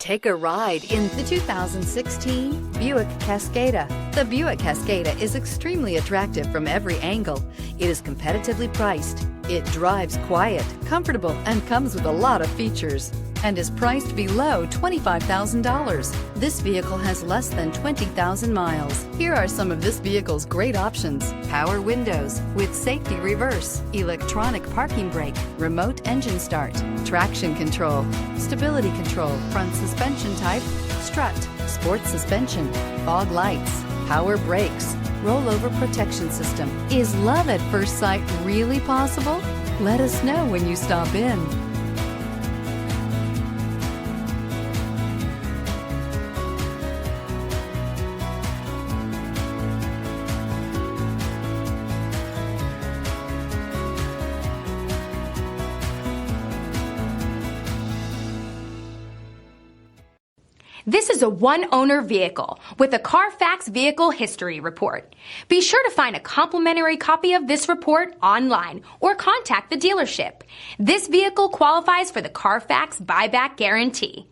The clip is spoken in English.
Take a ride in the 2016 Buick Cascada. The Buick Cascada is extremely attractive from every angle. It is competitively priced. It drives quiet, comfortable, and comes with a lot of features, and is priced below $25,000. This vehicle has less than 20,000 miles. Here are some of this vehicle's great options: power windows with safety reverse, electronic parking brake, remote engine start, traction control, stability control, front suspension type, strut, sports suspension, fog lights, power brakes, rollover protection system. Is love at first sight really possible? Let us know when you stop in. This is a one-owner vehicle with a Carfax Vehicle History Report. Be sure to find a complimentary copy of this report online or contact the dealership. This vehicle qualifies for the Carfax Buyback Guarantee.